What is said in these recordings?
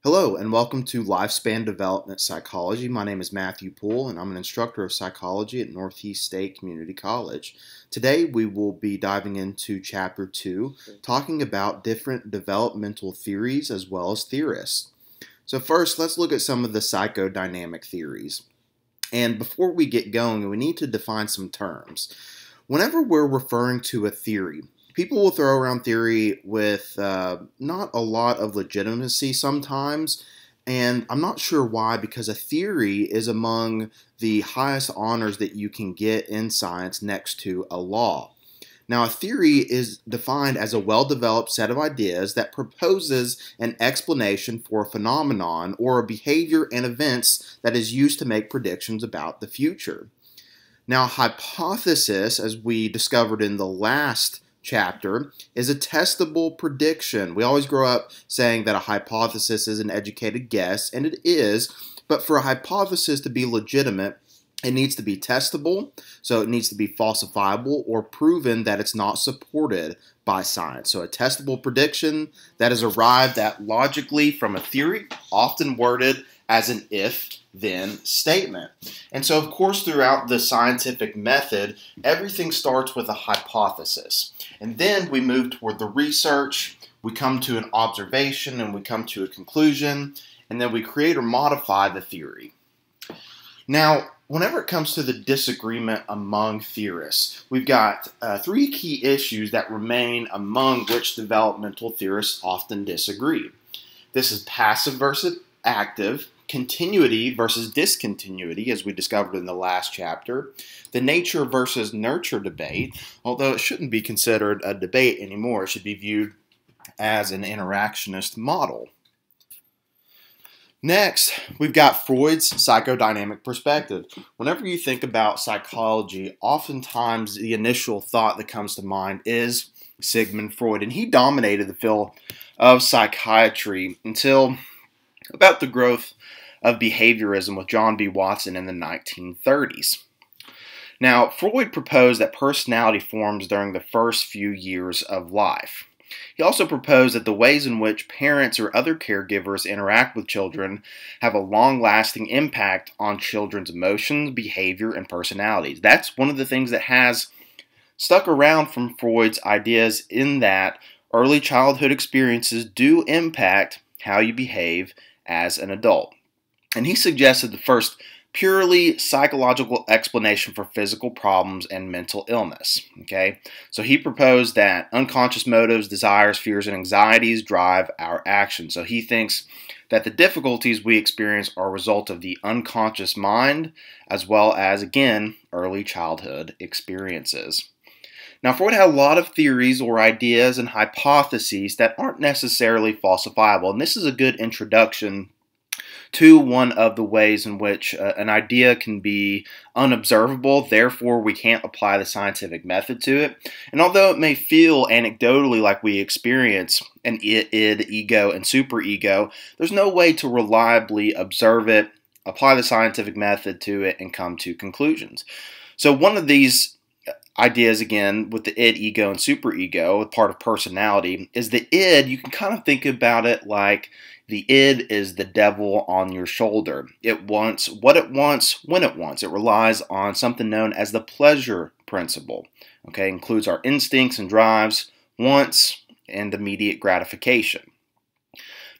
Hello and welcome to Lifespan Development Psychology. My name is Matthew Poole and I'm an instructor of psychology at Northeast State Community College. Today we will be diving into Chapter 2, talking about different developmental theories as well as theorists. So first, let's look at some of the psychodynamic theories. And before we get going, we need to define some terms. Whenever we're referring to a theory, people will throw around theory with not a lot of legitimacy sometimes, and I'm not sure why, because a theory is among the highest honors that you can get in science next to a law. Now, a theory is defined as a well-developed set of ideas that proposes an explanation for a phenomenon or a behavior and events that is used to make predictions about the future. Now, hypothesis, as we discovered in the last chapter, is a testable prediction. We always grow up saying that a hypothesis is an educated guess, and it is, but for a hypothesis to be legitimate, it needs to be testable, so it needs to be falsifiable or proven that it's not supported by science. So a testable prediction that is arrived at logically from a theory, often worded as an if-then statement. And so, of course, throughout the scientific method, everything starts with a hypothesis. And then we move toward the research, we come to an observation, and we come to a conclusion, and then we create or modify the theory. Now, whenever it comes to the disagreement among theorists, we've got three key issues that remain among which developmental theorists often disagree. This is passive versus active, continuity versus discontinuity, as we discovered in the last chapter, the nature versus nurture debate, although it shouldn't be considered a debate anymore, it should be viewed as an interactionist model. Next, we've got Freud's psychodynamic perspective. Whenever you think about psychology, oftentimes the initial thought that comes to mind is Sigmund Freud, and he dominated the field of psychiatry until about the growth of behaviorism with John B. Watson in the 1930s. Now, Freud proposed that personality forms during the first few years of life. He also proposed that the ways in which parents or other caregivers interact with children have a long-lasting impact on children's emotions, behavior, and personalities. That's one of the things that has stuck around from Freud's ideas, in that early childhood experiences do impact how you behave as an adult. And he suggested the first purely psychological explanation for physical problems and mental illness. Okay, so he proposed that unconscious motives, desires, fears, and anxieties drive our actions. So he thinks that the difficulties we experience are a result of the unconscious mind, as well as, again, early childhood experiences. Now, Freud had a lot of theories or ideas and hypotheses that aren't necessarily falsifiable, and this is a good introduction to one of the ways in which an idea can be unobservable, therefore we can't apply the scientific method to it. And although it may feel anecdotally like we experience an id, ego, and superego, there's no way to reliably observe it, apply the scientific method to it, and come to conclusions. So one of these ideas, again, with the id, ego, and superego, part of personality, is the id. You can kind of think about it like the id is the devil on your shoulder. It wants what it wants when it wants. It relies on something known as the pleasure principle. Okay, includes our instincts and drives, wants, and immediate gratification.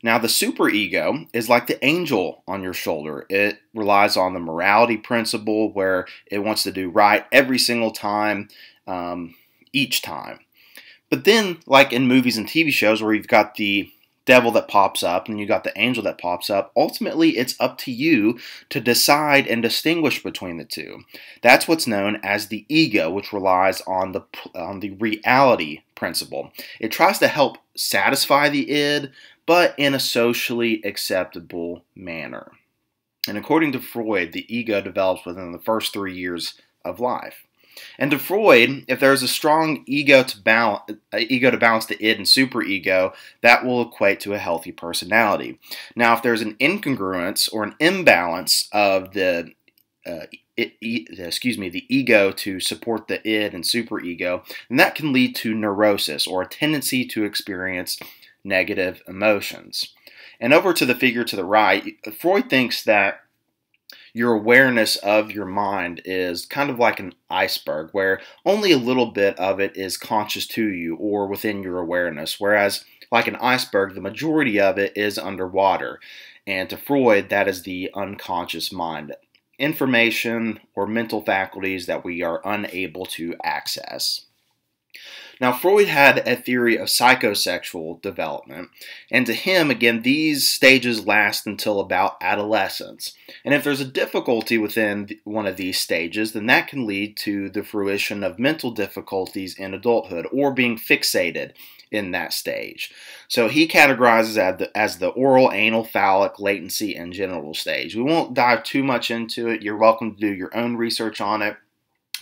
Now, the superego is like the angel on your shoulder. It relies on the morality principle, where it wants to do right every single time, each time. But then, like in movies and TV shows where you've got the devil that pops up and you got the angel that pops up, ultimately it's up to you to decide and distinguish between the two. That's what's known as the ego, which relies on the reality principle. It tries to help satisfy the id, but in a socially acceptable manner. And according to Freud, the ego develops within the first 3 years of life. And to Freud, if there's a strong ego to balance the id and superego, that will equate to a healthy personality. Now, if there's an incongruence or an imbalance of the ego to support the id and superego, then that can lead to neurosis, or a tendency to experience negative emotions. And over to the figure to the right, Freud thinks that your awareness of your mind is kind of like an iceberg, where only a little bit of it is conscious to you or within your awareness, whereas like an iceberg, the majority of it is underwater. And to Freud, that is the unconscious mind, information or mental faculties that we are unable to access. Now, Freud had a theory of psychosexual development, and to him, again, these stages last until about adolescence. And if there's a difficulty within one of these stages, then that can lead to the fruition of mental difficulties in adulthood or being fixated in that stage. So he categorizes as the oral, anal, phallic, latency, and genital stage. We won't dive too much into it. You're welcome to do your own research on it.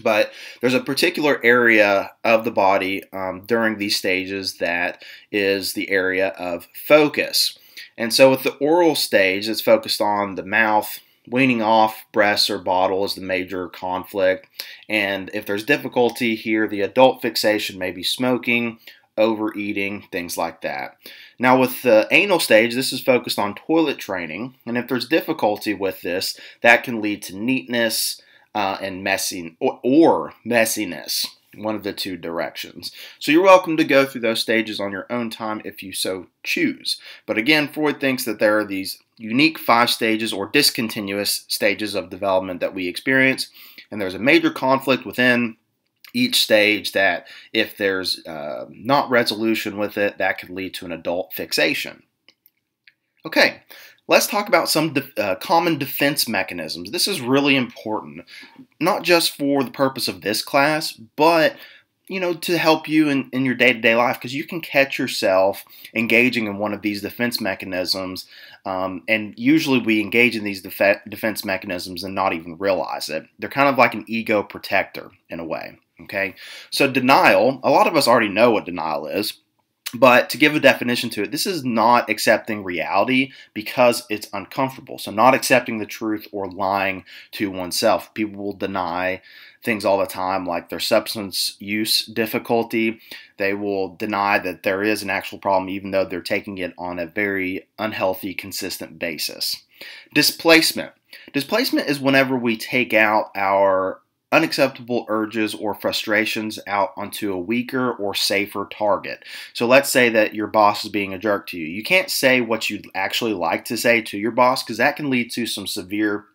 But there's a particular area of the body during these stages that is the area of focus. And so with the oral stage, it's focused on the mouth. Weaning off breasts or bottle is the major conflict. And if there's difficulty here, the adult fixation may be smoking, overeating, things like that. Now with the anal stage, this is focused on toilet training. And if there's difficulty with this, that can lead to neatness, and messy or messiness, one of the two directions. So you're welcome to go through those stages on your own time if you so choose. But again, Freud thinks that there are these unique 5 stages or discontinuous stages of development that we experience, and there's a major conflict within each stage that if there's not resolution with it, that could lead to an adult fixation. Okay. Let's talk about some common defense mechanisms. This is really important, not just for the purpose of this class, but to help you in your day-to-day life, because you can catch yourself engaging in one of these defense mechanisms, and usually we engage in these defense mechanisms and not even realize it. They're kind of like an ego protector in a way. Okay, so denial. A lot of us already know what denial is. But to give a definition to it, this is not accepting reality because it's uncomfortable. So not accepting the truth or lying to oneself. People will deny things all the time, like their substance use difficulty. They will deny that there is an actual problem even though they're taking it on a very unhealthy, consistent basis. Displacement. Displacement is whenever we take out our unacceptable urges or frustrations out onto a weaker or safer target. So let's say that your boss is being a jerk to you. You can't say what you'd actually like to say to your boss because that can lead to some severe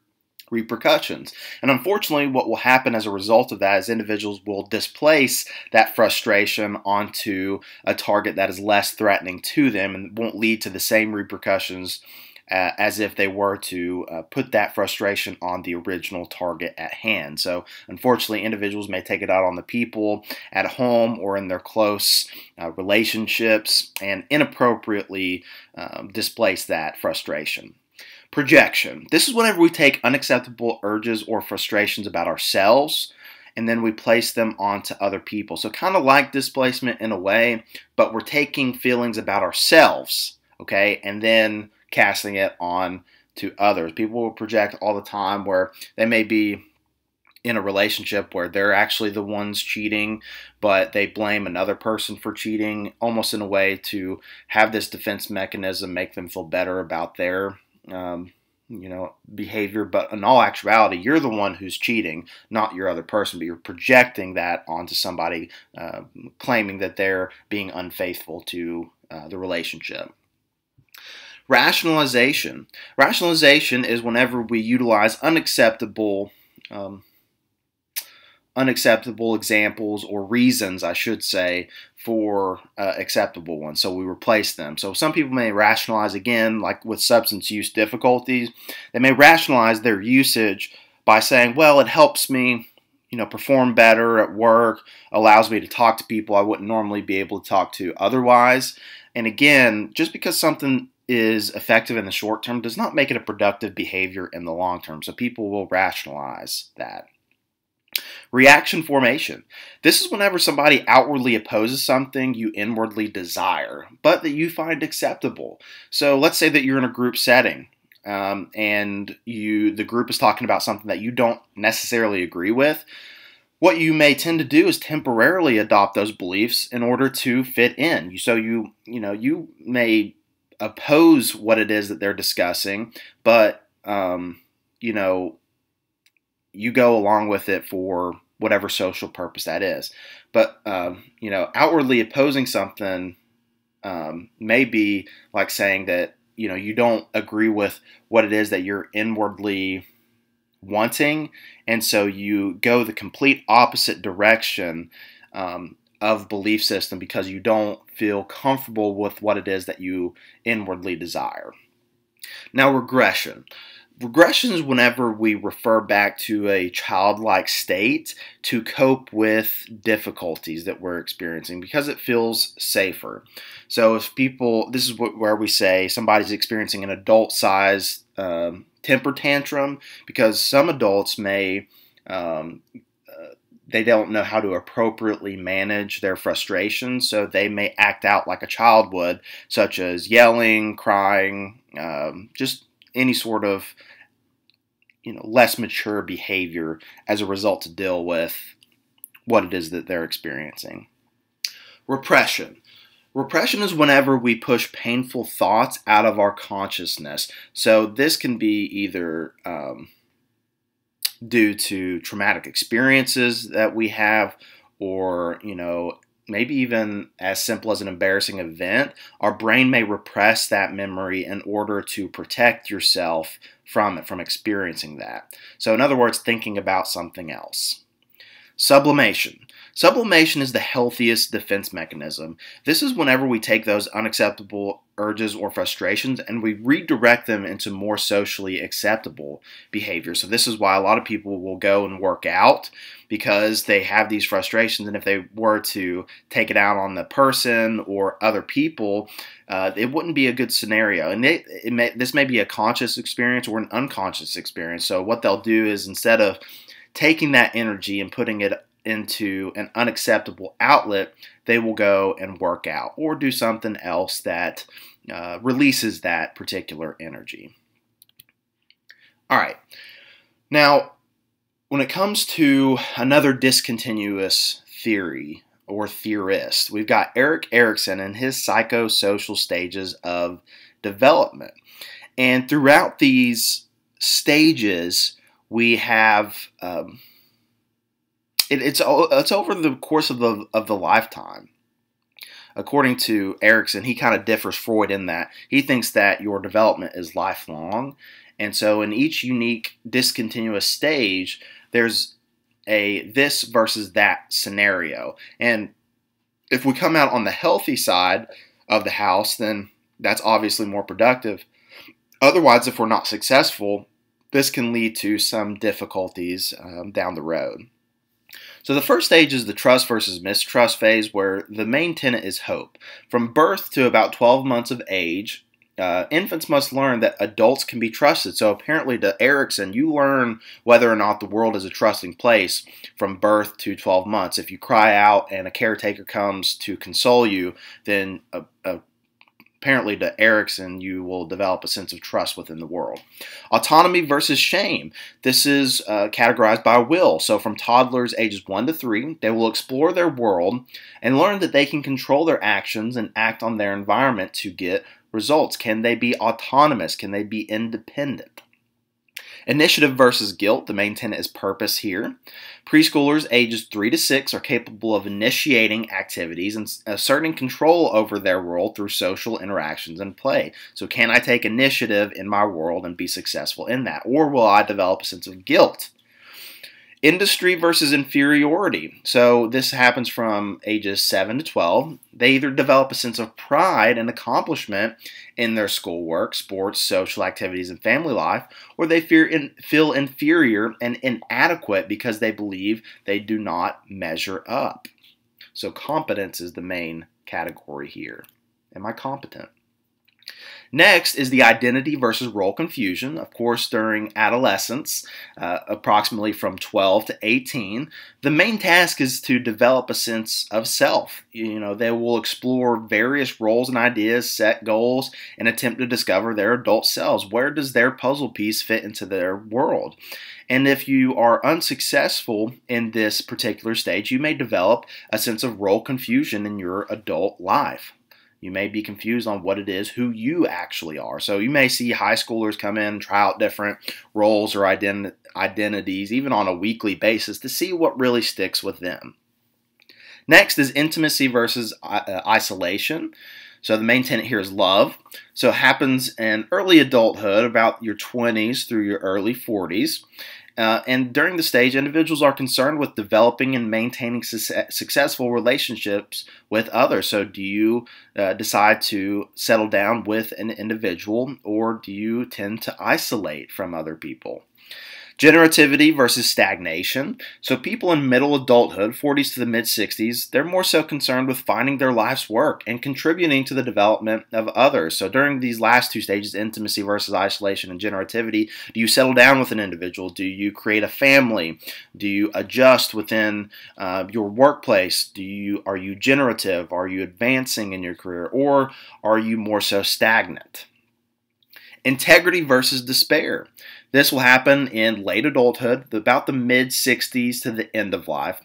repercussions. And unfortunately, what will happen as a result of that is individuals will displace that frustration onto a target that is less threatening to them and won't lead to the same repercussions as if they were to put that frustration on the original target at hand. So unfortunately, individuals may take it out on the people at home or in their close relationships and inappropriately displace that frustration. Projection. This is whenever we take unacceptable urges or frustrations about ourselves and then we place them onto other people. So kind of like displacement in a way, but we're taking feelings about ourselves, okay, and then casting it on to others. People will project all the time where they may be in a relationship where they're actually the ones cheating, but they blame another person for cheating, almost in a way to have this defense mechanism make them feel better about their behavior. But in all actuality, you're the one who's cheating, not your other person, but you're projecting that onto somebody, claiming that they're being unfaithful to the relationship. Rationalization. Rationalization is whenever we utilize unacceptable examples or reasons, I should say, for acceptable ones. So we replace them. So some people may rationalize, again, like with substance use difficulties, they may rationalize their usage by saying, well, it helps me perform better at work, allows me to talk to people I wouldn't normally be able to talk to otherwise. And again, just because something is effective in the short term does not make it a productive behavior in the long term. So people will rationalize that. Reaction formation. This is whenever somebody outwardly opposes something you inwardly desire, but that you find acceptable. So let's say that you're in a group setting and the group is talking about something that you don't necessarily agree with. What you may tend to do is temporarily adopt those beliefs in order to fit in. So you may oppose what it is that they're discussing, but you know, you go along with it for whatever social purpose that is. But you know, outwardly opposing something may be like saying that, you know, you don't agree with what it is that you're inwardly wanting, and so you go the complete opposite direction of belief system because you don't feel comfortable with what it is that you inwardly desire. Now, regression. Regression is whenever we refer back to a childlike state to cope with difficulties that we're experiencing because it feels safer. So if people, this is where we say somebody's experiencing an adult-sized temper tantrum because some adults may, they don't know how to appropriately manage their frustration, so they may act out like a child would, such as yelling, crying, just any sort of, you know, less mature behavior as a result to deal with what it is that they're experiencing. Repression. Repression is whenever we push painful thoughts out of our consciousness. So this can be either due to traumatic experiences that we have, or, you know, maybe even as simple as an embarrassing event. Our brain may repress that memory in order to protect yourself from it, from experiencing that. So in other words, thinking about something else. Sublimation. Sublimation is the healthiest defense mechanism. This is whenever we take those unacceptable urges or frustrations and we redirect them into more socially acceptable behavior. So this is why a lot of people will go and work out because they have these frustrations, and if they were to take it out on the person or other people, it wouldn't be a good scenario. And this may be a conscious experience or an unconscious experience. So what they'll do is, instead of taking that energy and putting it into an unacceptable outlet, they will go and work out or do something else that releases that particular energy. All right. Now, when it comes to another discontinuous theory or theorist, we've got Erik Erikson and his psychosocial stages of development. And throughout these stages, we have it's over the course of the lifetime. According to Erikson, he kind of differs Freud in that he thinks that your development is lifelong, and so in each unique discontinuous stage, there's a this versus that scenario. And if we come out on the healthy side of the house, then that's obviously more productive. Otherwise, if we're not successful, this can lead to some difficulties down the road. So the first stage is the trust versus mistrust phase, where the main tenet is hope. From birth to about 12 months of age, infants must learn that adults can be trusted. So apparently to Erikson, you learn whether or not the world is a trusting place from birth to 12 months. If you cry out and a caretaker comes to console you, then apparently to Erikson, you will develop a sense of trust within the world. Autonomy versus shame. This is categorized by will. So from toddlers ages 1 to 3, they will explore their world and learn that they can control their actions and act on their environment to get results. Can they be autonomous? Can they be independent? Initiative versus guilt. The main tenet is purpose here. Preschoolers ages 3 to 6 are capable of initiating activities and asserting control over their world through social interactions and play. So can I take initiative in my world and be successful in that? Or will I develop a sense of guilt? Industry versus inferiority. So this happens from ages 7 to 12. They either develop a sense of pride and accomplishment in their schoolwork, sports, social activities, and family life, or they feel inferior and inadequate because they believe they do not measure up. So competence is the main category here. Am I competent? Next is the identity versus role confusion. Of course, during adolescence, approximately from 12 to 18, the main task is to develop a sense of self. You know, they will explore various roles and ideas, set goals, and attempt to discover their adult selves. Where does their puzzle piece fit into their world? And if you are unsuccessful in this particular stage, you may develop a sense of role confusion in your adult life. You may be confused on what it is, who you actually are. So you may see high schoolers come in, try out different roles or identities, even on a weekly basis, to see what really sticks with them. Next is intimacy versus isolation. So the main tenet here is love. So it happens in early adulthood, about your 20s through your early 40s. And during the stage, individuals are concerned with developing and maintaining successful relationships with others. So do you decide to settle down with an individual, or do you tend to isolate from other people? Generativity versus stagnation. So people in middle adulthood, 40s to the mid-60s, they're more so concerned with finding their life's work and contributing to the development of others. So during these last two stages, intimacy versus isolation and generativity, do you settle down with an individual? Do you create a family? Do you adjust within your workplace? Are you generative? Are you advancing in your career? Or are you more so stagnant? Integrity versus despair. This will happen in late adulthood, about the mid-60s to the end of life.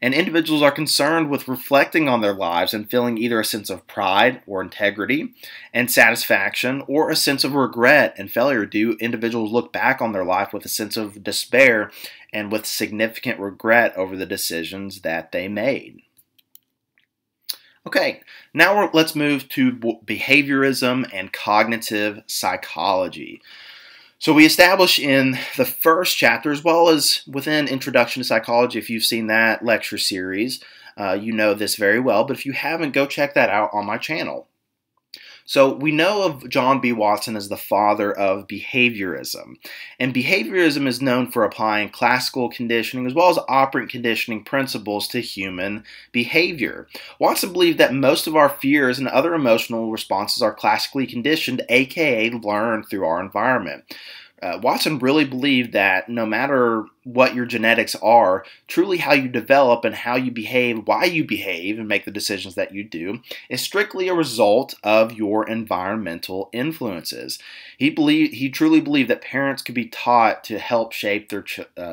And individuals are concerned with reflecting on their lives and feeling either a sense of pride or integrity and satisfaction, or a sense of regret and failure. Do individuals look back on their life with a sense of despair and with significant regret over the decisions that they made? Okay, now let's move to behaviorism and cognitive psychology. So we establish in the first chapter, as well as within Introduction to Psychology, if you've seen that lecture series, you know this very well, but if you haven't, go check that out on my channel. So we know of John B. Watson as the father of behaviorism, and behaviorism is known for applying classical conditioning as well as operant conditioning principles to human behavior. Watson believed that most of our fears and other emotional responses are classically conditioned, aka learned through our environment. Watson really believed that no matter what your genetics are, truly how you develop and how you behave, why you behave and make the decisions that you do, is strictly a result of your environmental influences. He truly believed that parents could be taught to help shape their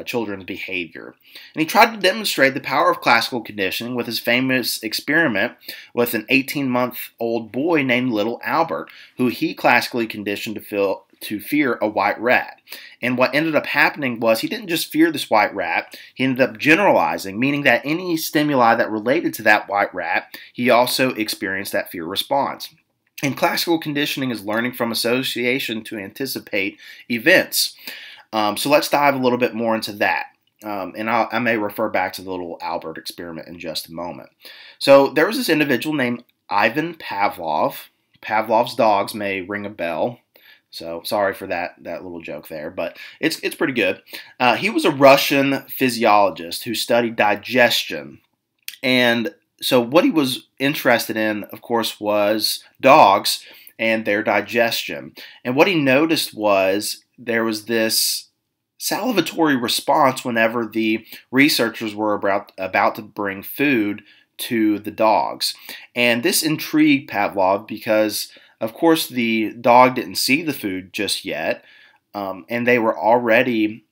children's behavior. And he tried to demonstrate the power of classical conditioning with his famous experiment with an 18-month-old boy named Little Albert, who he classically conditioned to fear a white rat. And what ended up happening was he didn't just fear this white rat, he ended up generalizing, meaning that any stimuli that related to that white rat, he also experienced that fear response. And classical conditioning is learning from association to anticipate events. So let's dive a little bit more into that. And I may refer back to the Little Albert experiment in just a moment. So there was this individual named Ivan Pavlov. Pavlov's dogs may ring a bell. So sorry for that little joke there, but it's pretty good. He was a Russian physiologist who studied digestion. And so what he was interested in, of course, was dogs and their digestion. And what he noticed was there was this salivatory response whenever the researchers were about to bring food to the dogs. And this intrigued Pavlov because, of course, the dog didn't see the food just yet, and they were already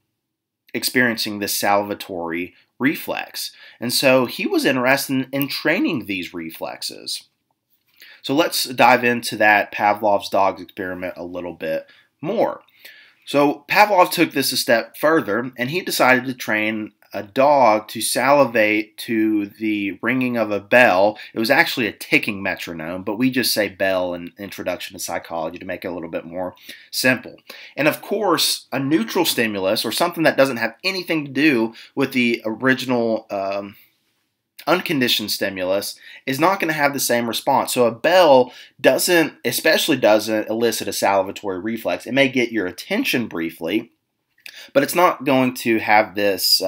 experiencing this salivatory reflex. And so he was interested in training these reflexes. So let's dive into that Pavlov's dogs experiment a little bit more. So Pavlov took this a step further, and he decided to train a dog to salivate to the ringing of a bell. It was actually a ticking metronome, but we just say bell in Introduction to Psychology to make it a little bit more simple. And of course, a neutral stimulus, or something that doesn't have anything to do with the original unconditioned stimulus, is not going to have the same response. So a bell especially doesn't elicit a salivatory reflex. It may get your attention briefly, but it's not going to have this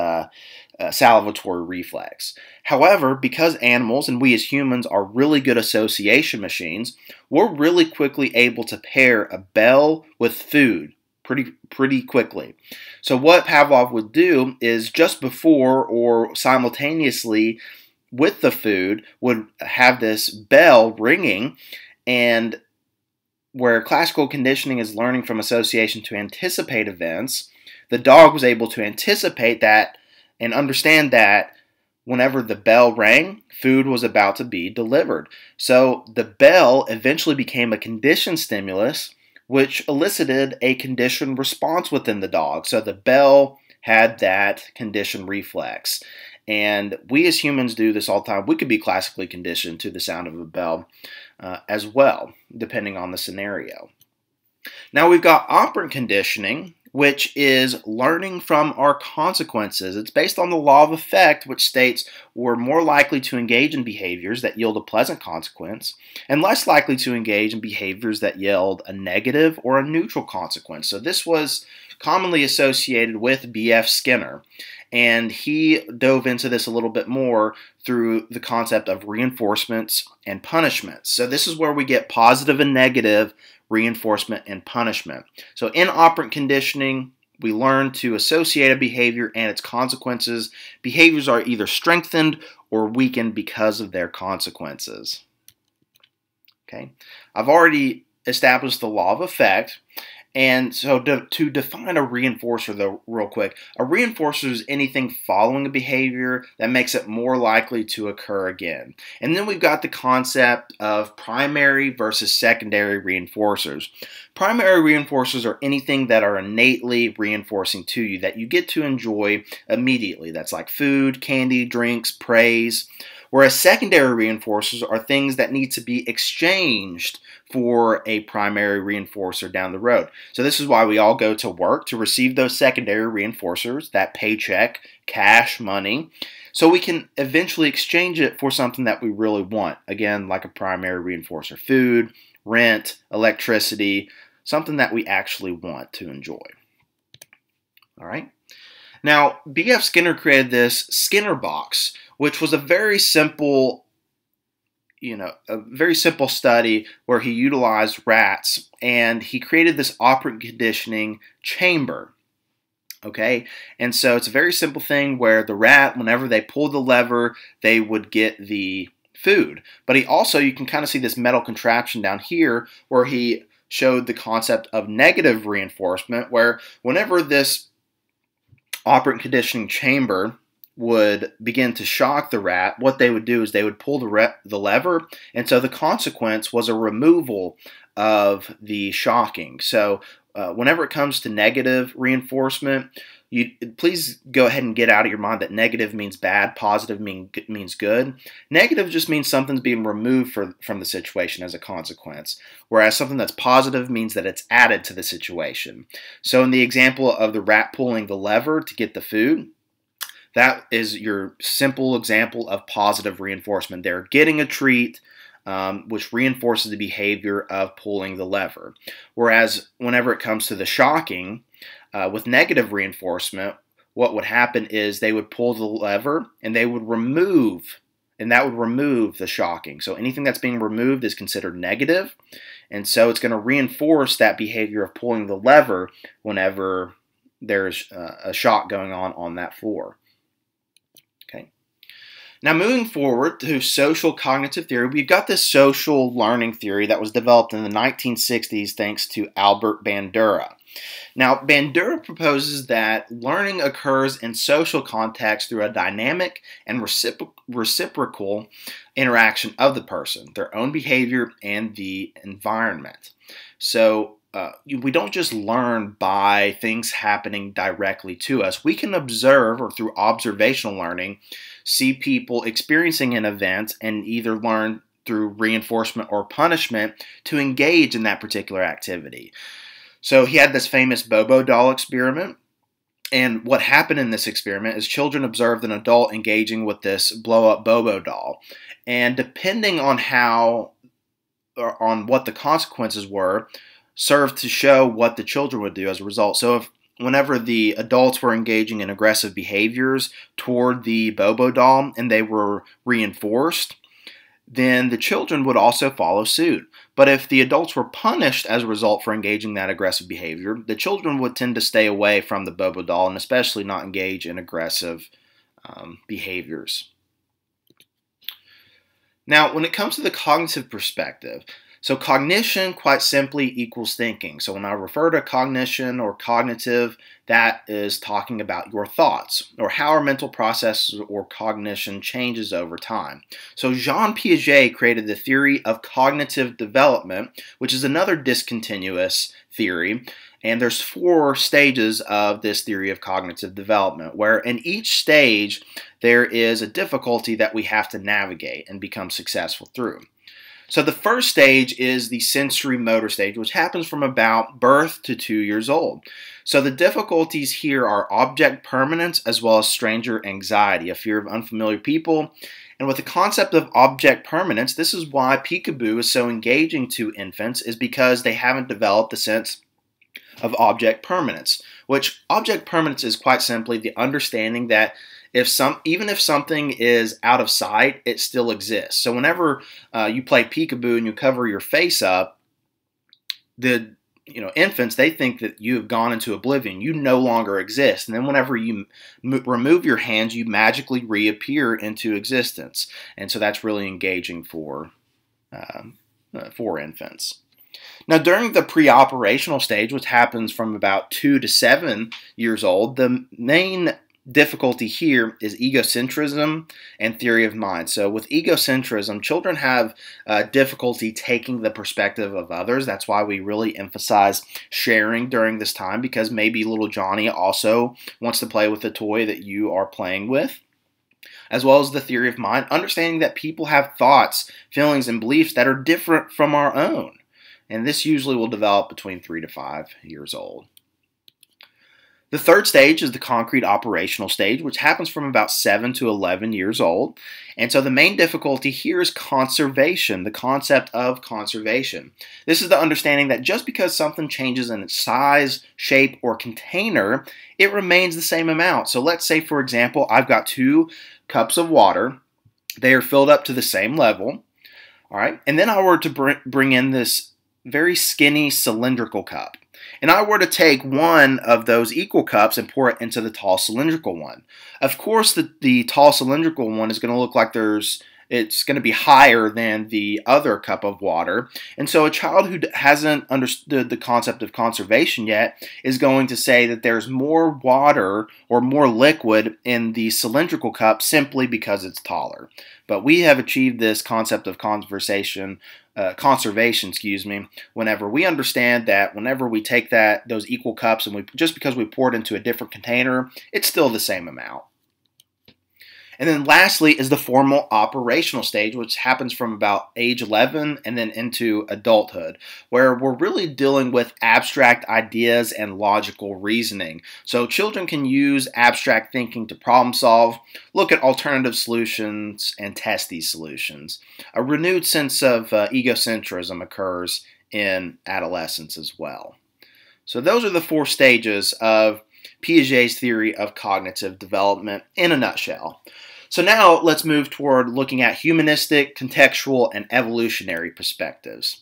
salivatory reflex. However, because animals and we as humans are really good association machines, we're really quickly able to pair a bell with food pretty quickly. So what Pavlov would do is just before or simultaneously with the food would have this bell ringing, and where classical conditioning is learning from association to anticipate events, the dog was able to anticipate that and understand that whenever the bell rang, food was about to be delivered. So the bell eventually became a conditioned stimulus, which elicited a conditioned response within the dog. So the bell had that conditioned reflex. And we as humans do this all the time. We could be classically conditioned to the sound of a bell as well, depending on the scenario. Now we've got operant conditioning, which is learning from our consequences. It's based on the law of effect, which states we're more likely to engage in behaviors that yield a pleasant consequence and less likely to engage in behaviors that yield a negative or a neutral consequence. So this was commonly associated with B.F. Skinner, and he dove into this a little bit more through the concept of reinforcements and punishments. So this is where we get positive and negative reinforcement and punishment. So in operant conditioning, we learn to associate a behavior and its consequences. Behaviors are either strengthened or weakened because of their consequences. Okay, I've already established the law of effect. And so to define a reinforcer, though, real quick, a reinforcer is anything following a behavior that makes it more likely to occur again. And then we've got the concept of primary versus secondary reinforcers. Primary reinforcers are anything that are innately reinforcing to you, that you get to enjoy immediately. That's like food, candy, drinks, praise. Whereas secondary reinforcers are things that need to be exchanged for a primary reinforcer down the road. So this is why we all go to work, to receive those secondary reinforcers, that paycheck, cash, money, so we can eventually exchange it for something that we really want. Again, like a primary reinforcer, food, rent, electricity, something that we actually want to enjoy. All right. Now, B.F. Skinner created this Skinner box, which was a very simple study where he utilized rats, and he created this operant conditioning chamber. Okay, and so it's a very simple thing where the rat, whenever they pulled the lever, they would get the food. But he also, you can kind of see this metal contraption down here where he showed the concept of negative reinforcement, where whenever this operant conditioning chamber would begin to shock the rat, what they would do is they would pull the lever, and so the consequence was a removal of the shocking. So whenever it comes to negative reinforcement, please go ahead and get out of your mind that negative means bad, positive means good. Negative just means something's being removed from the situation as a consequence, whereas something that's positive means that it's added to the situation. So in the example of the rat pulling the lever to get the food, that is your simple example of positive reinforcement. They're getting a treat, which reinforces the behavior of pulling the lever. Whereas whenever it comes to the shocking, with negative reinforcement, what would happen is they would pull the lever and they would remove, and that would remove the shocking. So anything that's being removed is considered negative, and so it's going to reinforce that behavior of pulling the lever whenever there's a shock going on that floor. Okay. Now moving forward to social cognitive theory, we've got this social learning theory that was developed in the 1960s thanks to Albert Bandura. Now Bandura proposes that learning occurs in social context through a dynamic and reciprocal interaction of the person, their own behavior, and the environment. So we don't just learn by things happening directly to us. We can observe, or through observational learning, see people experiencing an event and either learn through reinforcement or punishment to engage in that particular activity. So he had this famous Bobo doll experiment. And what happened in this experiment is children observed an adult engaging with this blow-up Bobo doll. And depending on what the consequences were, served to show what the children would do as a result. So whenever the adults were engaging in aggressive behaviors toward the Bobo doll and they were reinforced, then the children would also follow suit. But if the adults were punished as a result for engaging that aggressive behavior, the children would tend to stay away from the Bobo doll and especially not engage in aggressive behaviors. Now, when it comes to the cognitive perspective, So cognition, quite simply, equals thinking. So when I refer to cognition or cognitive, that is talking about your thoughts or how our mental processes or cognition changes over time. So Jean Piaget created the theory of cognitive development, which is another discontinuous theory. And there's 4 stages of this theory of cognitive development, where in each stage there is a difficulty that we have to navigate and become successful through. So the first stage is the sensory motor stage, which happens from about birth to 2 years old. So the difficulties here are object permanence as well as stranger anxiety, a fear of unfamiliar people. And with the concept of object permanence, this is why peekaboo is so engaging to infants, is because they haven't developed the sense of object permanence, which object permanence is quite simply the understanding that even if something is out of sight, it still exists. So whenever you play peekaboo and you cover your face up, the infants, they think that you have gone into oblivion. You no longer exist. And then whenever you remove your hands, you magically reappear into existence. And so that's really engaging for infants. Now, during the pre-operational stage, which happens from about 2 to 7 years old, the main difficulty here is egocentrism and theory of mind. So with egocentrism, children have difficulty taking the perspective of others. That's why we really emphasize sharing during this time, because maybe little Johnny also wants to play with the toy that you are playing with. As well as the theory of mind, understanding that people have thoughts, feelings, and beliefs that are different from our own. And this usually will develop between 3 to 5 years old. The third stage is the concrete operational stage, which happens from about 7 to 11 years old. And so the main difficulty here is conservation, the concept of conservation. This is the understanding that just because something changes in its size, shape, or container, it remains the same amount. So let's say, for example, I've got 2 cups of water. They are filled up to the same level. All right, and then I were to bring in this very skinny cylindrical cup. And I were to take one of those equal cups and pour it into the tall cylindrical one. Of course, the tall cylindrical one is going to look like it's going to be higher than the other cup of water. And so a child who hasn't understood the concept of conservation yet is going to say that there's more water or more liquid in the cylindrical cup simply because it's taller. But we have achieved this concept of conservation, whenever we understand that whenever we take those equal cups and just because we pour it into a different container, it's still the same amount. And then lastly is the formal operational stage, which happens from about age 11 and then into adulthood, where we're really dealing with abstract ideas and logical reasoning. So children can use abstract thinking to problem solve, look at alternative solutions, and test these solutions. A renewed sense of egocentrism occurs in adolescence as well. So those are the 4 stages of Piaget's theory of cognitive development in a nutshell. So now let's move toward looking at humanistic, contextual, and evolutionary perspectives.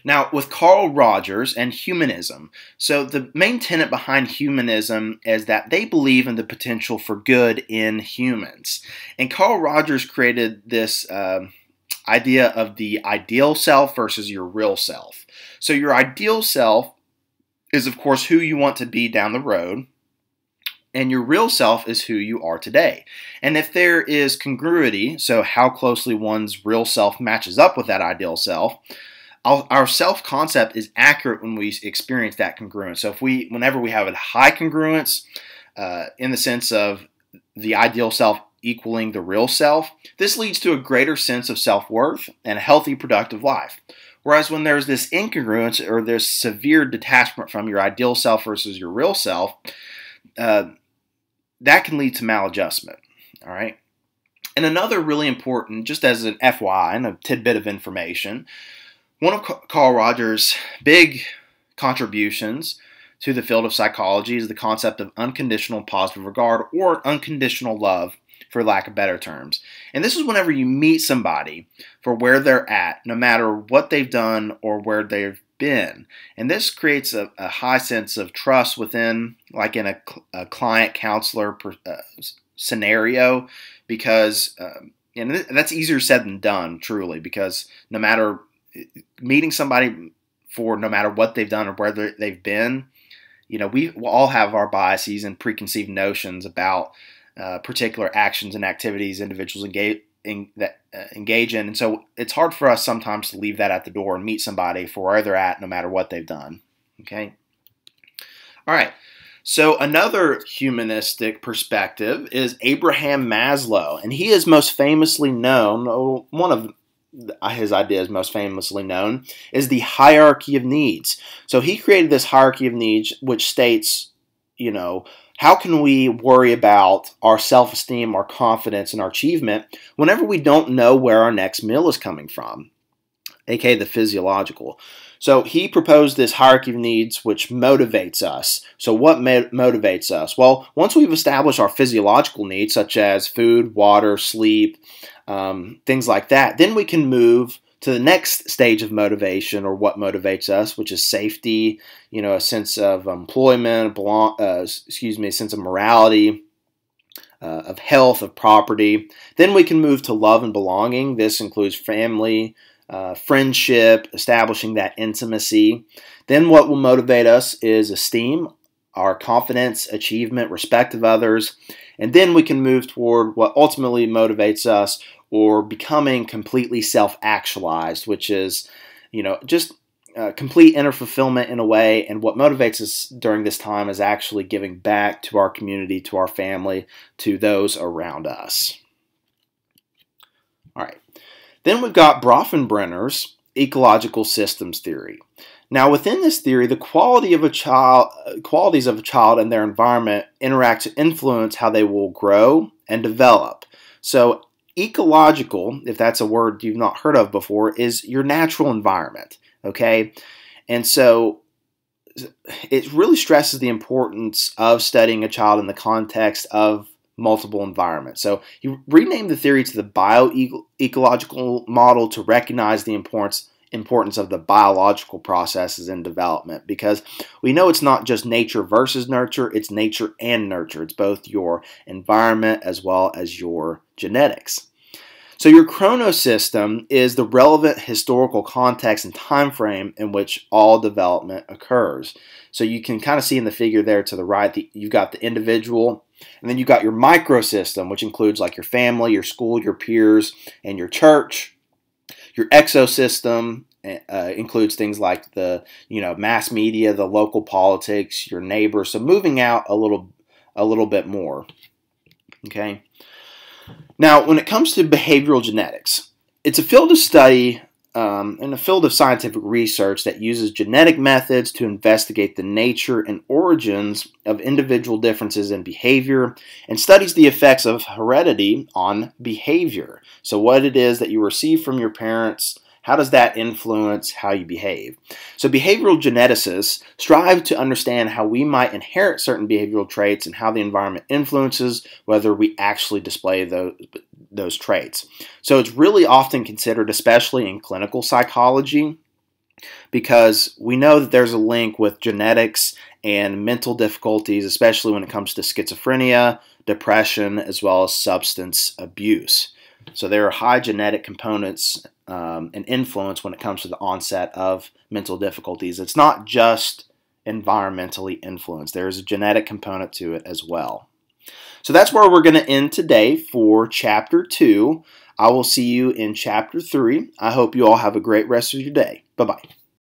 Now, with Carl Rogers and humanism, so the main tenet behind humanism is that they believe in the potential for good in humans. And Carl Rogers created this idea of the ideal self versus your real self. So your ideal self is, of course, who you want to be down the road, and your real self is who you are today. And if there is congruity, so how closely one's real self matches up with that ideal self, our self-concept is accurate when we experience that congruence. So whenever we have a high congruence, in the sense of the ideal self equaling the real self, this leads to a greater sense of self-worth and a healthy, productive life. Whereas when there's this incongruence or there's severe detachment from your ideal self versus your real self, that can lead to maladjustment. All right. And another really important, just as an FYI and a tidbit of information, one of Carl Rogers' big contributions to the field of psychology is the concept of unconditional positive regard, or unconditional love, for lack of better terms. And this is whenever you meet somebody for where they're at, no matter what they've done or where they've been. And this creates a high sense of trust within, like in a client counselor scenario, because and that's easier said than done, truly, because no matter meeting somebody for no matter what they've done or where they've been, we all have our biases and preconceived notions about particular actions and activities individuals engage in. And so it's hard for us sometimes to leave that at the door and meet somebody for where they're at no matter what they've done. Okay? All right. So another humanistic perspective is Abraham Maslow, and he is most famously known, one of his ideas most famously known, is the hierarchy of needs. So he created this hierarchy of needs which states, how can we worry about our self-esteem, our confidence, and our achievement whenever we don't know where our next meal is coming from, aka the physiological. So he proposed this hierarchy of needs which motivates us. So what motivates us? Well, once we've established our physiological needs such as food, water, sleep, things like that, then we can move to the next stage of motivation, or what motivates us, which is safety, a sense of employment, a sense of morality, of health, of property. Then we can move to love and belonging. This includes family, friendship, establishing that intimacy. Then what will motivate us is esteem, our confidence, achievement, respect of others. And then we can move toward what ultimately motivates us, or becoming completely self-actualized, which is, just complete inner fulfillment in a way. And what motivates us during this time is actually giving back to our community, to our family, to those around us. All right. Then we've got Bronfenbrenner's ecological systems theory. Now, within this theory, the qualities of a child and their environment interact to influence how they will grow and develop. So, ecological, if that's a word you've not heard of before, is your natural environment. Okay, and so it really stresses the importance of studying a child in the context of multiple environments. So he renamed the theory to the bioecological model to recognize the importance of the biological processes in development, because we know it's not just nature versus nurture, it's nature and nurture. It's both your environment as well as your genetics. So your chronosystem is the relevant historical context and time frame in which all development occurs. So you can kind of see in the figure there to the right, you've got the individual, and then you've got your microsystem, which includes like your family, your school, your peers, and your church. Your exosystem includes things like the mass media, the local politics, your neighbors. So moving out a little bit more. Okay. Now, when it comes to behavioral genetics, it's a field of study and a field of scientific research that uses genetic methods to investigate the nature and origins of individual differences in behavior and studies the effects of heredity on behavior. So what it is that you receive from your parents, how does that influence how you behave? So behavioral geneticists strive to understand how we might inherit certain behavioral traits and how the environment influences whether we actually display those traits. So it's really often considered, especially in clinical psychology, because we know that there's a link with genetics and mental difficulties, especially when it comes to schizophrenia, depression, as well as substance abuse. So there are high genetic components and influence when it comes to the onset of mental difficulties. It's not just environmentally influenced. There's a genetic component to it as well. So that's where we're going to end today for Chapter 2. I will see you in Chapter 3. I hope you all have a great rest of your day. Bye-bye.